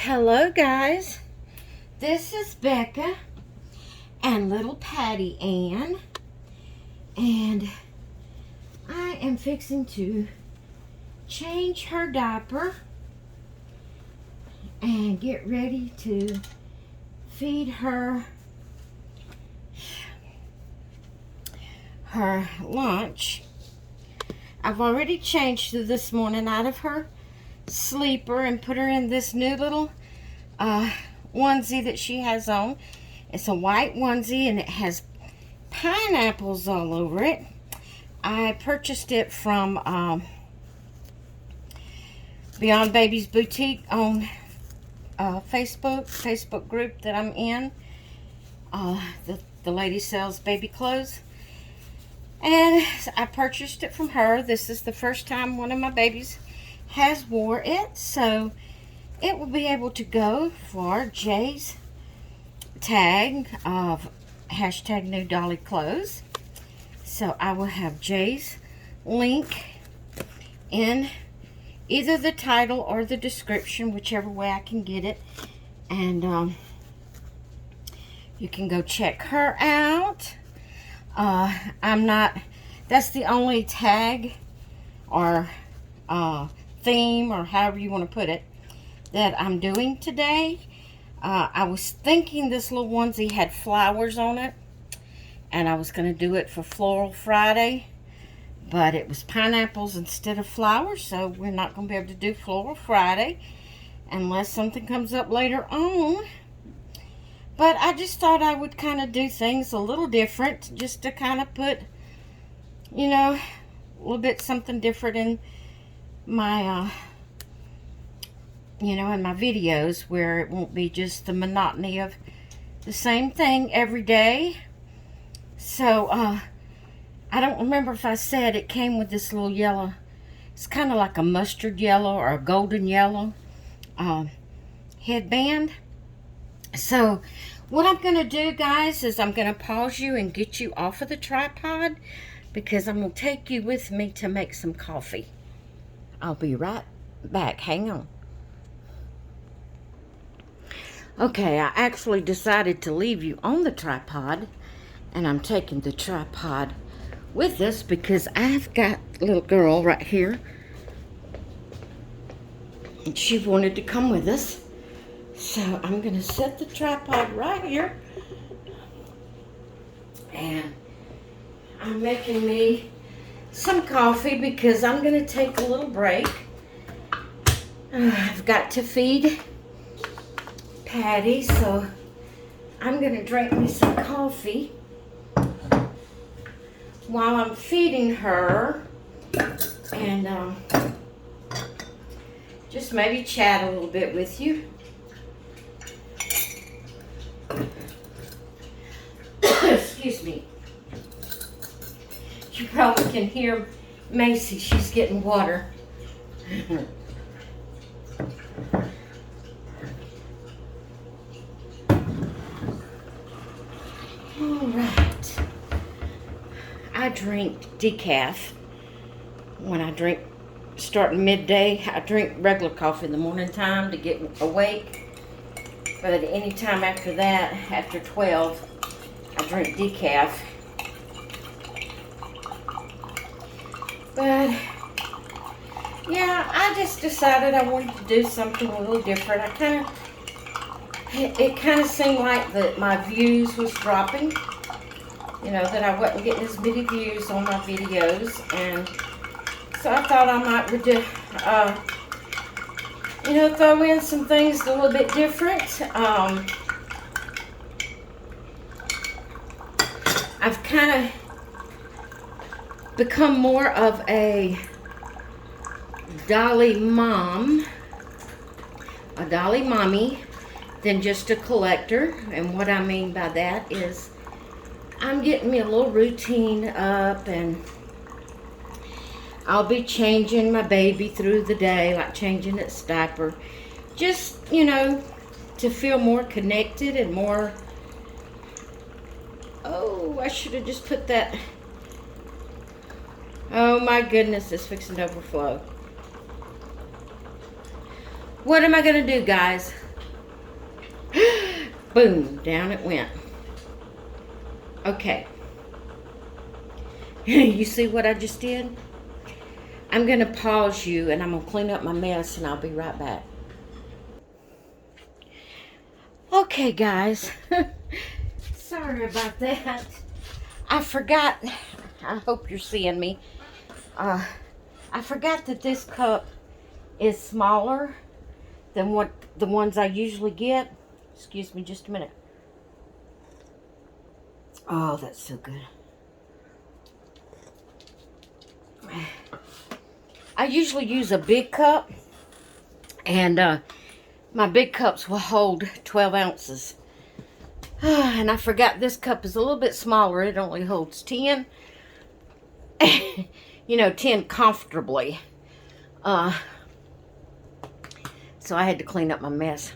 Hello guys, this is Becca and little Patty Ann, and I am fixing to change her diaper and get ready to feed her lunch. I've already changed her this morning out of her sleeper and put her in this new little onesie that she has on. It's a white onesie and it has pineapples all over it. I purchased it from Beyond Baby's Boutique on Facebook group that I'm in. The lady sells baby clothes, and I purchased it from her. This is the first time one of my babies has wore it, so it will be able to go for Jay's tag of hashtag new Dolly clothes. So I will have Jay's link in either the title or the description, whichever way I can get it, and you can go check her out. That's the only tag or theme, or however you want to put it, that I'm doing today. I was thinking this little onesie had flowers on it, and I was going to do it for Floral Friday, but it was pineapples instead of flowers, so we're not going to be able to do Floral Friday unless something comes up later on. But I just thought I would kind of do things a little different, just to kind of put, you know, a little bit something different in my in my videos, where it won't be just the monotony of the same thing every day. So I don't remember if I said it came with this little yellow, it's kind of like a mustard yellow or a golden yellow headband. So what I'm going to do, guys, is I'm going to pause you and get you off of the tripod, because I'm going to take you with me to make some coffee. I'll be right back. Hang on. Okay, I actually decided to leave you on the tripod, and I'm taking the tripod with us because I've got a little girl right here, and she wanted to come with us. So I'm going to set the tripod right here, and I'm making me some coffee because I'm going to take a little break. I've got to feed Patty, so I'm going to drink me some coffee while I'm feeding her, and just maybe chat a little bit with you. Excuse me. You probably can hear Macy. She's getting water. All right. I drink decaf when I drink starting midday. I drink regular coffee in the morning time to get awake. But any time after that, after 12, I drink decaf. But yeah, I just decided I wanted to do something a little different. It kind of seemed like that my views was dropping. You know, that I wasn't getting as many views on my videos, and so I thought I might throw in some things a little bit different. I've kind of become more of a Dolly mom, a Dolly mommy, than just a collector. And what I mean by that is I'm getting me a little routine up, and I'll be changing my baby through the day, like changing its diaper, just, you know, to feel more connected and more. Oh, I should have just put that. Oh my goodness, it's fixing to overflow. What am I going to do, guys? Boom, down it went. Okay. You see what I just did? I'm going to pause you and I'm going to clean up my mess and I'll be right back. Okay, guys. Sorry about that. I forgot. I hope you're seeing me. I forgot that this cup is smaller than what the ones I usually get. Excuse me just a minute. Oh, that's so good. I usually use a big cup, and my big cups will hold 12 ounces. And I forgot this cup is a little bit smaller. It only holds 10. You know, 10 comfortably. So I had to clean up my mess.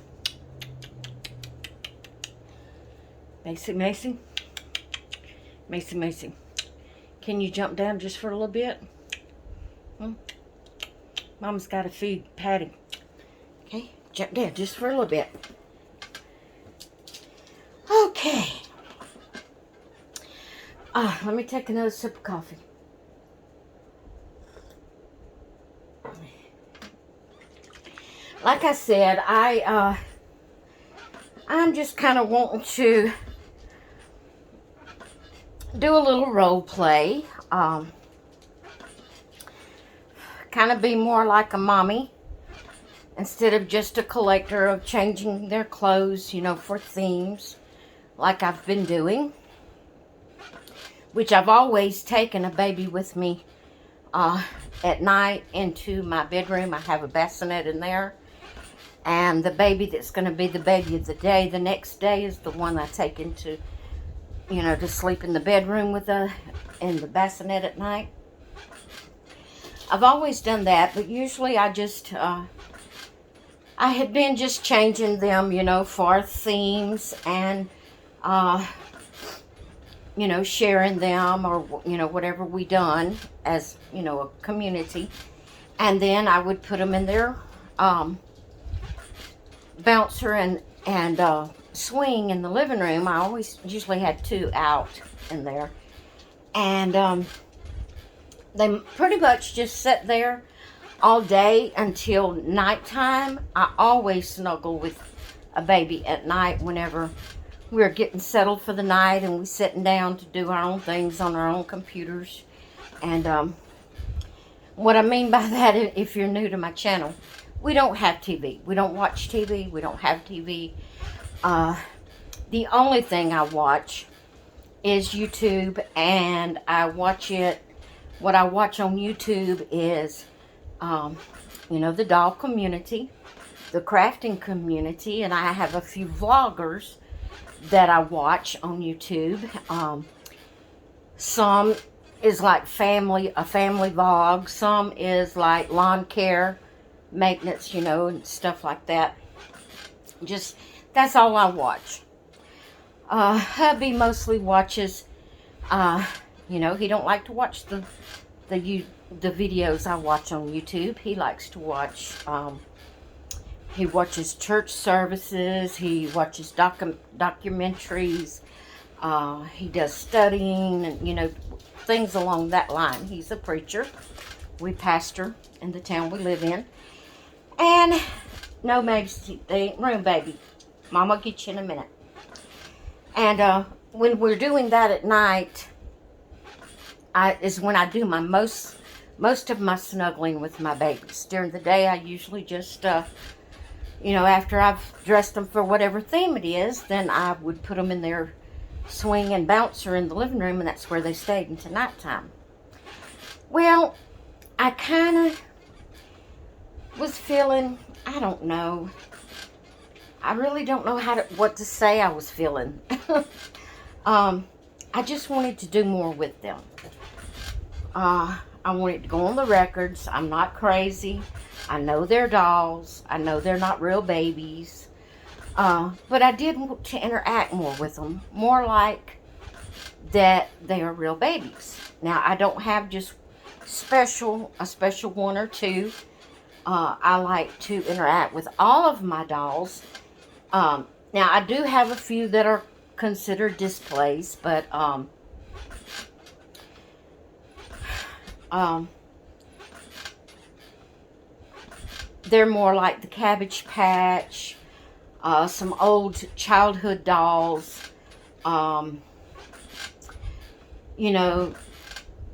Macy, Macy. Macy, Macy. Can you jump down just for a little bit? Mama's got to feed Patty. Okay, jump down just for a little bit. Okay. Let me take another sip of coffee. Like I said, I'm just kind of wanting to do a little role play. Kind of be more like a mommy instead of just a collector of changing their clothes, you know, for themes like I've been doing. Which I've always taken a baby with me at night into my bedroom. I have a bassinet in there. And the baby that's going to be the baby of the day, the next day, is the one I take into, you know, to sleep in the bedroom with in the bassinet at night. I've always done that, but usually I just, I had been just changing them, you know, for themes and, you know, sharing them or, you know, whatever we done as, you know, a community. And then I would put them in their bouncer and swing in the living room. I always usually had 2 out in there. And they pretty much just sit there all day until nighttime. I always snuggle with a baby at night whenever we're getting settled for the night and we're sitting down to do our own things on our own computers. And what I mean by that, if you're new to my channel, we don't have TV. We don't watch TV. We don't have TV. The only thing I watch is YouTube, and I watch it. What I watch on YouTube is, you know, the doll community, the crafting community, and I have a few vloggers that I watch on YouTube. Some is like a family vlog. Some is like lawn care, maintenance, you know, and stuff like that. Just, that's all I watch. Hubby mostly watches, you know, he don't like to watch the videos I watch on YouTube. He likes to watch, he watches church services, he watches documentaries, he does studying, and, you know, things along that line. He's a preacher. We pastor in the town we live in. And, no, maybe they ain't room, baby. Mama will get you in a minute. And when we're doing that at night, is when I do my most of my snuggling with my babies. During the day, I usually just, you know, after I've dressed them for whatever theme it is, then I would put them in their swing and bouncer in the living room, and that's where they stayed until nighttime. Well, I kind of was feeling, I don't know. I really don't know what to say I was feeling. I just wanted to do more with them. I wanted to go on the records. I'm not crazy. I know they're dolls. I know they're not real babies. But I did want to interact more with them. More like that they are real babies. Now, I don't have just a special one or two. I like to interact with all of my dolls. Now, I do have a few that are considered displays, but um, they're more like the Cabbage Patch, some old childhood dolls. Um, you know,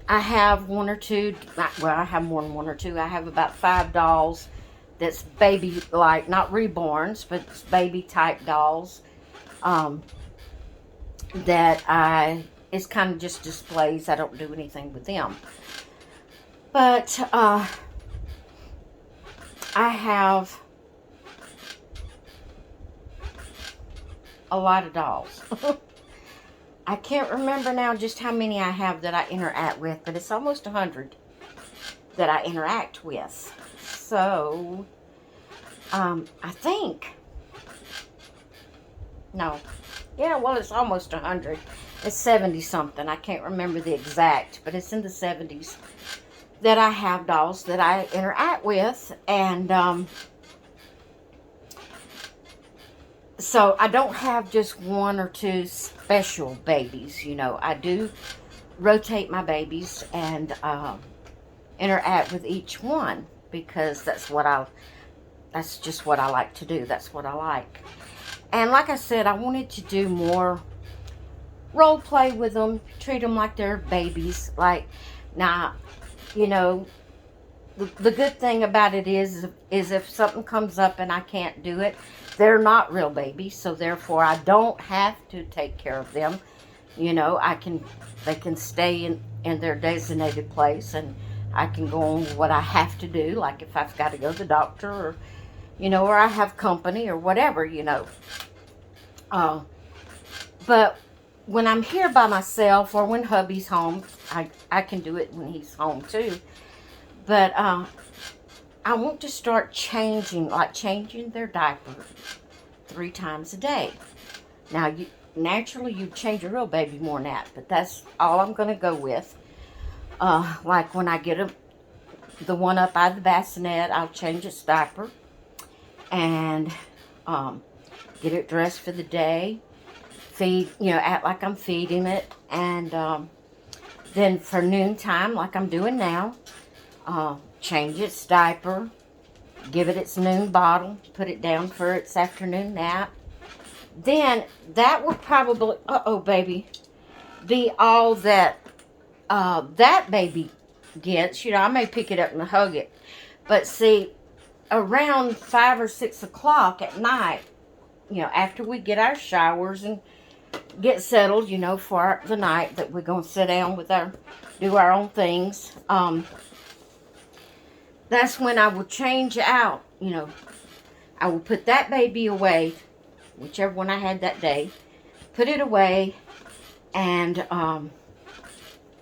I have one or two, well, I have more than one or two. I have about 5 dolls that's baby, like, not reborns, but baby type dolls. Um, that it's kind of just displays. I don't do anything with them. But I have a lot of dolls. I can't remember now just how many I have that I interact with, but it's almost 100 that I interact with. So, I think, no, yeah, well, it's almost 100. It's 70 something. I can't remember the exact, but it's in the 70s that I have dolls that I interact with. And so I don't have just one or two special babies. You know, I do rotate my babies and interact with each one, because that's just what I like to do. That's what I like. And like I said, I wanted to do more role play with them, treat them like they're babies. Like, now, you know, the good thing about it is if something comes up and I can't do it, they're not real babies, so therefore I don't have to take care of them. You know, they can stay in their designated place, and I can go on what I have to do, like if I've got to go to the doctor, or, you know, or I have company or whatever, you know. But when I'm here by myself, or when hubby's home, I can do it when he's home too. But I want to start changing their diaper 3 times a day. Now, naturally you change a real baby more than that, but that's all I'm going to go with. Like when I get the one up out of the bassinet, I'll change its diaper and get it dressed for the day. Feed, you know, act like I'm feeding it, and then for noontime, like I'm doing now, change its diaper, give it its noon bottle, put it down for its afternoon nap. Then that would probably, baby, be all that that baby gets. You know, I may pick it up and hug it, but see, around 5 or 6 o'clock at night, you know, after we get our showers and get settled, you know, for the night, that we're going to sit down with do our own things, that's when I will change out, you know. I will put that baby away, whichever one I had that day, put it away, and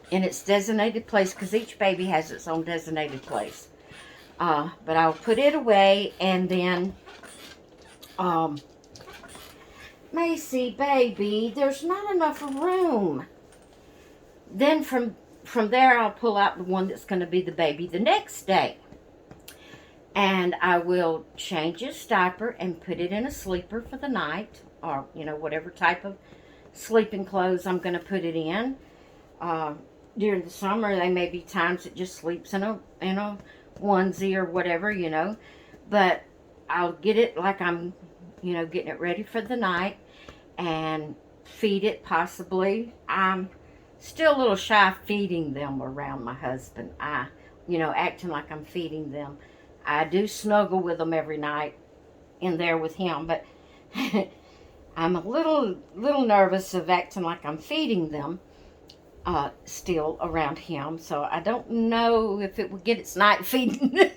in its designated place, because each baby has its own designated place. But I'll put it away, and then, Macy, baby, there's not enough room. Then from there, I'll pull out the one that's going to be the baby the next day. And I will change its diaper and put it in a sleeper for the night, or, you know, whatever type of sleeping clothes I'm going to put it in. During the summer, there may be times it just sleeps in a onesie or whatever, you know. But I'll get it like I'm, you know, getting it ready for the night, and feed it possibly. I'm still a little shy of feeding them around my husband. You know, acting like I'm feeding them. I do snuggle with them every night in there with him, but I'm a little nervous of acting like I'm feeding them still around him. So I don't know if it would get its night feeding.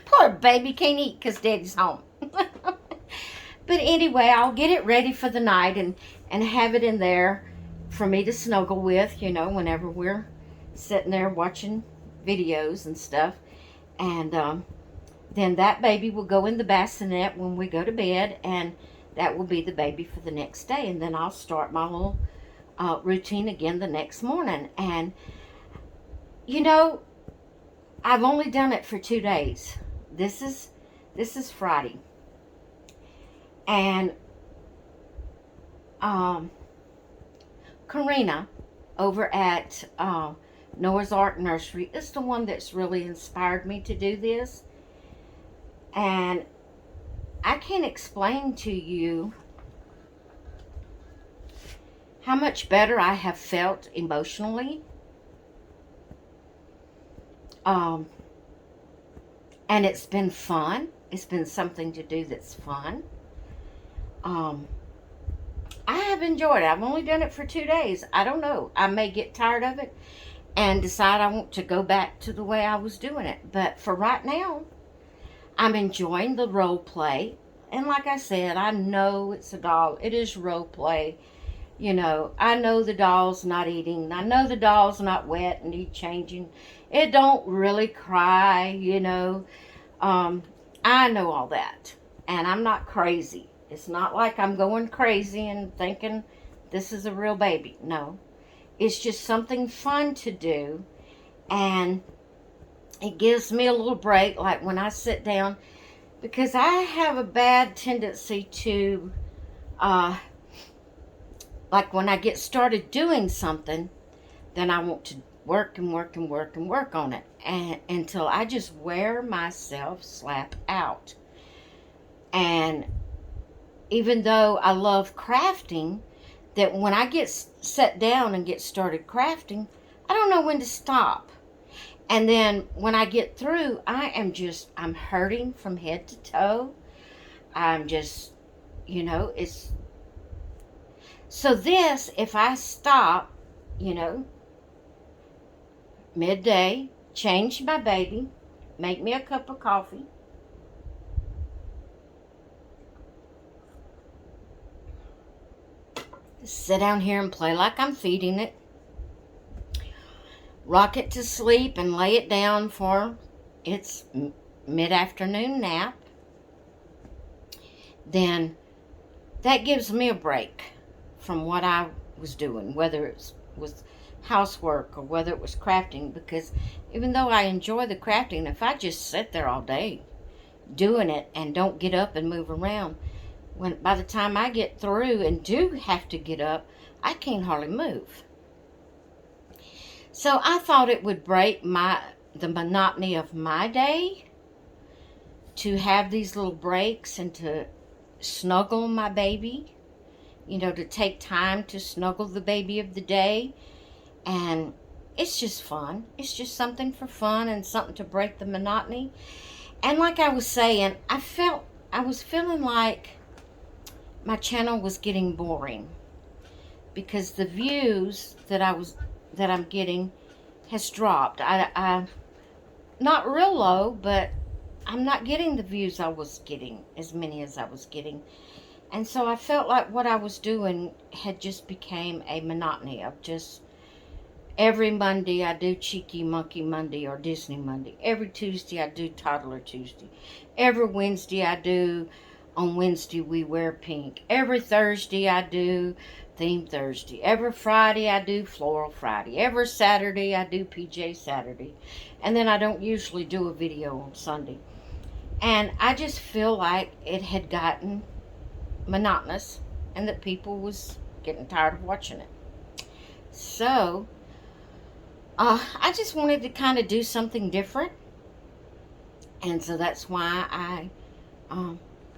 Poor baby can't eat because Daddy's home. But anyway, I'll get it ready for the night and have it in there for me to snuggle with, you know, whenever we're sitting there watching videos and stuff. And then that baby will go in the bassinet when we go to bed, and that will be the baby for the next day. And then I'll start my little routine again the next morning. And, you know, I've only done it for 2 days. This is Friday. And um, Karina over at Noah's Ark Nursery is the one that's really inspired me to do this. And I can't explain to you how much better I have felt emotionally. And it's been fun. It's been something to do that's fun. I have enjoyed it. I've only done it for 2 days. I don't know. I may get tired of it and decide I want to go back to the way I was doing it. But for right now, I'm enjoying the role play. And like I said, I know it's a doll. It is role play. You know, I know the doll's not eating. I know the doll's not wet and need changing. It don't really cry, you know. I know all that. And I'm not crazy. It's not like I'm going crazy and thinking this is a real baby. No. It's just something fun to do. And it gives me a little break, like when I sit down. Because I have a bad tendency to, like when I get started doing something, then I want to work and work and work and work on it. And until I just wear myself slap out. And even though I love crafting, that when I get set down and get started crafting, I don't know when to stop. And then when I get through, I'm hurting from head to toe. I'm just, you know, it's... So this, if I stop, you know, midday, change my baby, make me a cup of coffee, sit down here and play like I'm feeding it, rock it to sleep and lay it down for its mid-afternoon nap, then that gives me a break from what I was doing, whether it was housework or whether it was crafting, because even though I enjoy the crafting, if I just sit there all day doing it and don't get up and move around, by the time I get through and do have to get up, I can't hardly move. So I thought it would break the monotony of my day to have these little breaks and to snuggle my baby, you know, to take time to snuggle the baby of the day. And it's just fun. It's just something for fun and something to break the monotony. And like I was saying, I was feeling like my channel was getting boring because the views that I'm getting has dropped. I not real low, but I'm not getting the views I was getting, as many as I was getting. And so I felt like what I was doing had just became a monotony of just every Monday I do Cheeky Monkey Monday or Disney Monday. Every Tuesday I do Toddler Tuesday. Every Wednesday I do On Wednesday We Wear Pink. Every Thursday I do Theme Thursday. Every Friday I do Floral Friday. Every Saturday I do PJ Saturday. And then I don't usually do a video on Sunday. And I just feel like it had gotten monotonous and that people was getting tired of watching it. So I just wanted to kind of do something different. And so that's why I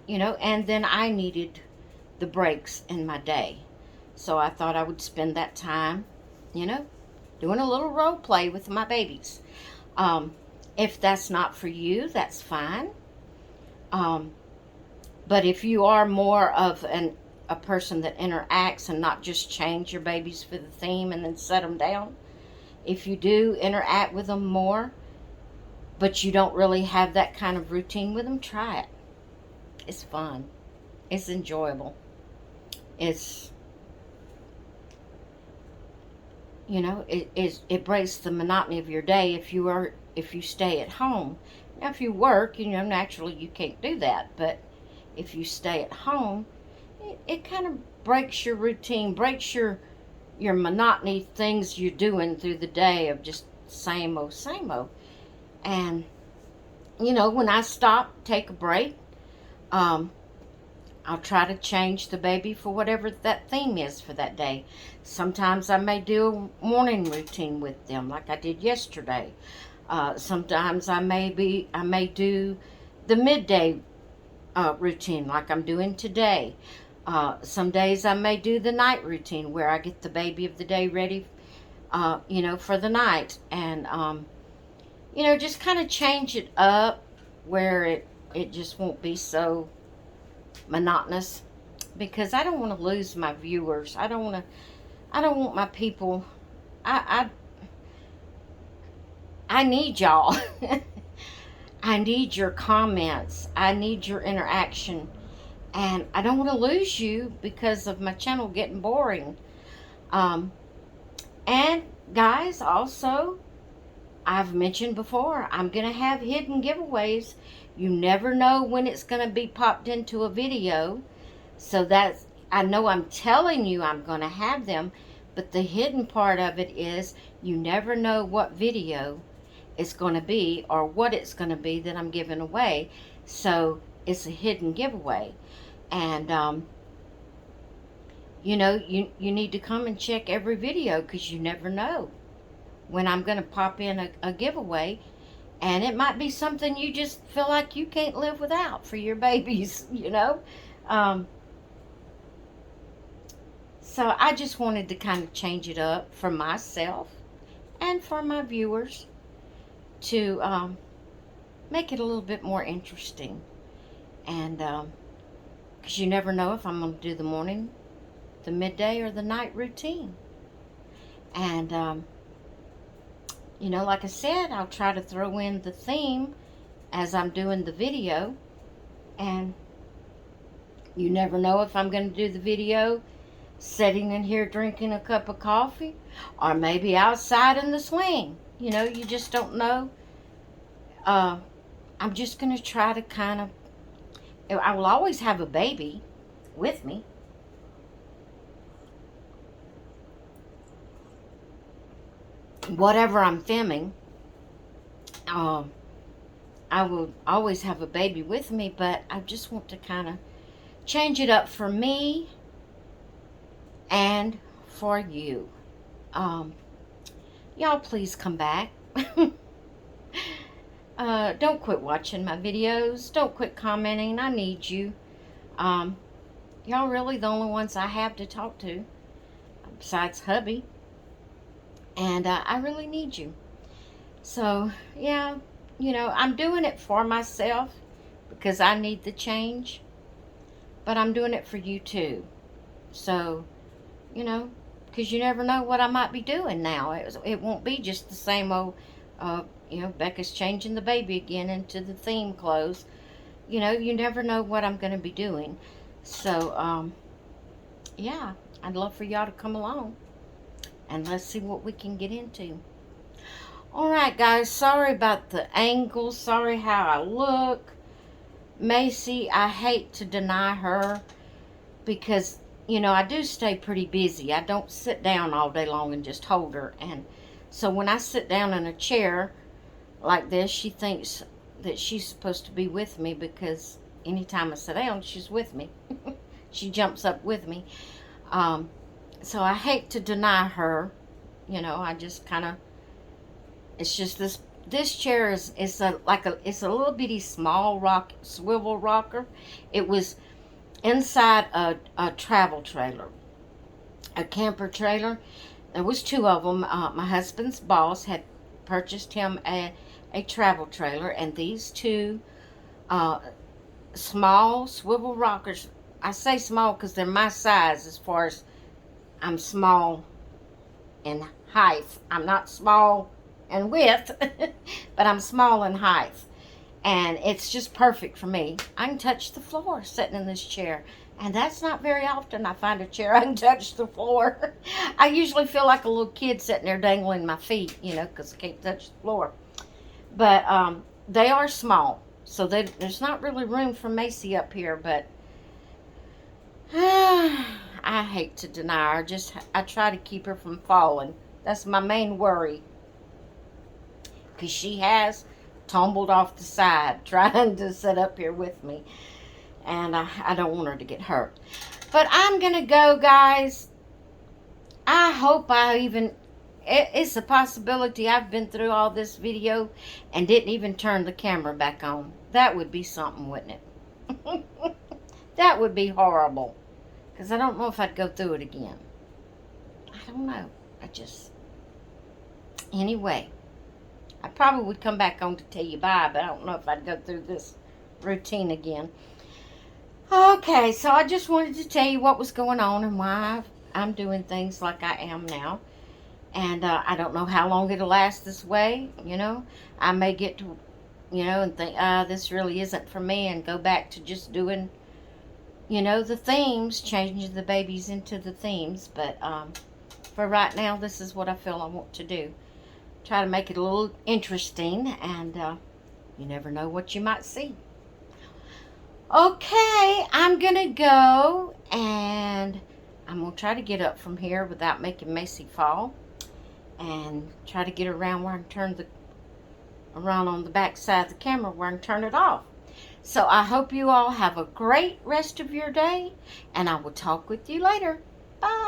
you know, and then I needed the breaks in my day. So I thought I would spend that time, you know, doing a little role play with my babies. If that's not for you, that's fine. But if you are more of a person that interacts and not just change your babies for the theme and then set them down, if you do interact with them more, but you don't really have that kind of routine with them, try it. It's fun. It's enjoyable. It's, you know, it breaks the monotony of your day if you stay at home. Now, if you work, you know, naturally you can't do that. But if you stay at home, it kind of breaks your routine, breaks your monotony, things you're doing through the day of just same old, same old. And, you know, when I stop, take a break, I'll try to change the baby for whatever that theme is for that day. Sometimes I may do a morning routine with them, like I did yesterday. Sometimes I may do the midday routine, like I'm doing today. Some days I may do the night routine, where I get the baby of the day ready, for the night, and just kind of change it up where it just won't be so monotonous, because I don't want to lose my viewers. I don't want my people. I need y'all. I need your comments. I need your interaction. And I don't want to lose you because of my channel getting boring. And guys, also, I've mentioned before, I'm going to have hidden giveaways. You never know when it's going to be popped into a video. So I know I'm telling you I'm going to have them, but the hidden part of it is you never know what video it's going to be or what it's going to be that I'm giving away. So it's a hidden giveaway. And, you need to come and check every video, because you never know when I'm going to pop in a giveaway. And it might be something you just feel like you can't live without for your babies, So I just wanted to kind of change it up for myself and for my viewers to make it a little bit more interesting. And because you never know if I'm going to do the morning, the midday, or the night routine. And, like I said, I'll try to throw in the theme as I'm doing the video. And you never know if I'm going to do the video sitting in here drinking a cup of coffee, or maybe outside in the swing. You just don't know. I'm just going to try to kind of, I will always have a baby with me. Whatever I'm filming, I will always have a baby with me, but I just want to kind of change it up for me and for you. Y'all please come back. Don't quit watching my videos. Don't quit commenting. I need you. Y'all really the only ones I have to talk to, besides hubby. And I really need you. So, yeah, I'm doing it for myself because I need the change. But I'm doing it for you too. So, because you never know what I might be doing now. It won't be just the same old, Becca's changing the baby again into the theme clothes. You never know what I'm going to be doing. So, yeah, I'd love for y'all to come along. And let's see what we can get into. Alright, guys. Sorry about the angle. Sorry how I look. Macy, I hate to deny her. Because, I do stay pretty busy. I don't sit down all day long and just hold her. And so when I sit down in a chair like this, she thinks that she's supposed to be with me. Because anytime I sit down, she's with me. She jumps up with me. So I hate to deny her, I just kind of, it's just this chair is it's a little bitty small swivel rocker. It was inside a travel trailer, a camper trailer. There was two of them. My husband's boss had purchased him a travel trailer, and these two small swivel rockers, I say small because they're my size as far as I'm small in height. I'm not small in width, but I'm small in height. And it's just perfect for me. I can touch the floor sitting in this chair. And that's not very often I find a chair I can touch the floor. I usually feel like a little kid sitting there dangling my feet, because I can't touch the floor. But they are small. So there's not really room for Macy up here, but I hate to deny her. I try to keep her from falling. That's my main worry. Because she has tumbled off the side trying to sit up here with me. and I don't want her to get hurt. But I'm going to go, guys. I hope it's a possibility I've been through all this video and didn't even turn the camera back on. That would be something, wouldn't it? That would be horrible. Because I don't know if I'd go through it again. I don't know. Anyway, I probably would come back on to tell you bye, but I don't know if I'd go through this routine again. Okay, so I just wanted to tell you what was going on and why I'm doing things like I am now. And I don't know how long it'll last this way, I may get to, and think, this really isn't for me, and go back to just doing, the themes, changing the babies into the themes. But for right now, this is what I feel I want to do. Try to make it a little interesting, and you never know what you might see. Okay, I'm going to go, and I'm going to try to get up from here without making Macy fall, and try to get around where I can turn around on the back side of the camera where I can turn it off. So I hope you all have a great rest of your day, and I will talk with you later. Bye.